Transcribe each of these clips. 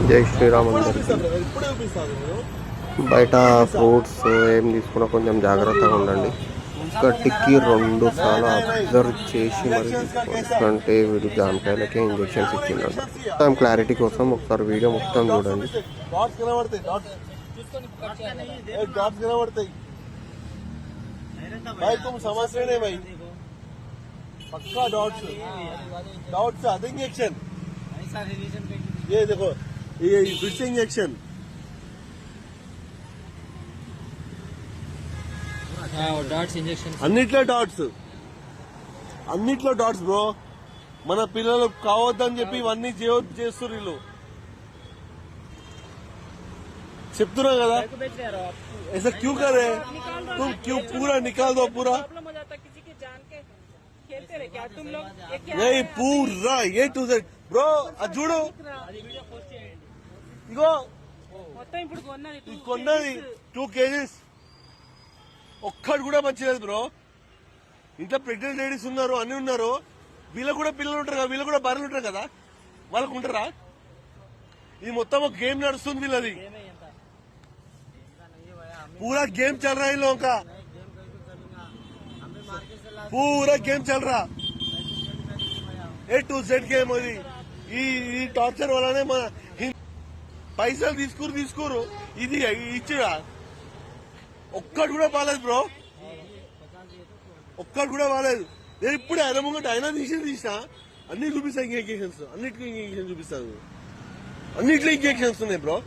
జై శ్రీరామ్ అందరికి. బయట ఫ్రూట్స్ ఏం తీసుకున్నా కొంచెం జాగ్రత్తగా ఉండండి. ఒకటికి 2 సార్లు అబ్జర్వ్ చేసి మరి తీసుకోండి. వీడు జామకాయలకే ఇంజెక్షన్స్ ఇచ్చిందంట. మొత్తం క్లారిటీ కోసం ఒకసారి వీడియో మొత్తం చూడండి. पक्का डॉट्स आधे इंजेक्शन ये देखो ये फिर से इंजेक्शन అన్నిట్లో డాట్స్ బ్రో. మన పిల్లలు కావద్దని చెప్పి ఇవన్నీ చేస్తున్నారు వీళ్ళు. చెప్తున్నా కదా ऐसा क्यों कर रहे तुम, क्यों पूरा निकाल दो पूरा नहीं पूरा ఏ టు జెడ్ బ్రో. అది చూడు ఇగో కొన్నది 2 kgs ఒక్కడు కూడా మంచిలేదు బ్రో. ఇంట్లో ప్రెగ్నెంట్ లేడీస్ ఉన్నారు, అన్ని ఉన్నారు. వీళ్ళకు కూడా పిల్లలు ఉంటారు కదా, వీళ్ళు కూడా భార్యలు ఉంటారు కదా, వాళ్ళకు ఉంటారా? ఇది మొత్తం ఒక గేమ్ నడుస్తుంది వీళ్ళది. पूरा गेम चल रहा है इन लोगों का, पूरा गेम चल रहा A to Z गेम. అది ఈ టార్చర్ వల్లనే మన పైసలు తీసుకోరు. ఇది ఇచ్చిరా ఒక్కడు కూడా బాలేదు బ్రో, ఒక్కడు కూడా బాలేదు. నేను ఇప్పుడే ఆయన ముంగట అయినా తీసినా అన్ని చూపిస్తా. ఇంజెక్షన్స్ అన్నిటికీ ఇంజెక్షన్ చూపిస్తాను, అన్నిట్లో ఇంజెక్షన్స్ ఉన్నాయి బ్రో.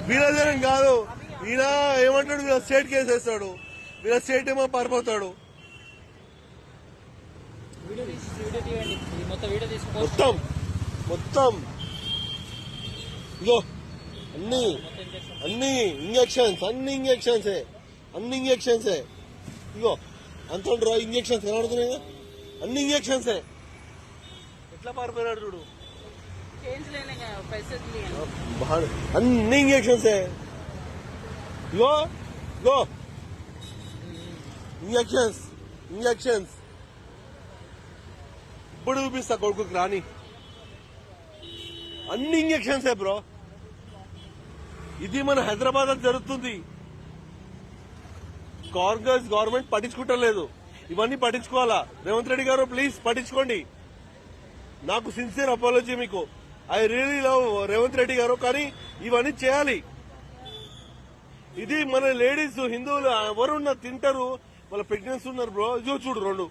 వీళ్ళదేనం కాదు, ఈయన ఏమంటాడు, వీళ్ళ స్టేట్ కేసు వేస్తాడు, వీళ్ళ స్టేట్ ఏమో పారిపోతాడు. మొత్తం ఇగో అన్ని ఇంజెక్షన్సే ఇగో అంత ఇంజెక్షన్స్ కనబడుతున్నాయి, అన్ని ఇంజెక్షన్సే. ఎట్లా పారిపోయినాడు చూడు, అన్ని ఇంజెక్షన్సే. ఇగో ఇంజెక్షన్స్ ఇప్పుడు చూపిస్తా కొడుకుకి రాని. అన్ని ఇంజెక్షన్సే బ్రో. ఇది మన హైదరాబాద్ లో జరుగుతుంది. కాంగ్రెస్ గవర్నమెంట్ పట్టించుకుంటలేదు, ఇవన్నీ పట్టించుకోవాలా. రేవంత్ రెడ్డి గారు ప్లీజ్ పట్టించుకోండి. నాకు సిన్సియర్ అపాలజీ మీకు. I really love Revanth Reddy గారు, కానీ ఇవన్నీ చేయాలి. ఇది మన లేడీస్ హిందువులు ఎవరున్నా తింటారు, వాళ్ళ ప్రెగ్నెన్సీ ఉన్నారు బ్రో. ఇదో చూడు 2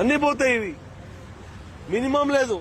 అన్ని పోతాయి, ఇవి మినిమం లేదు.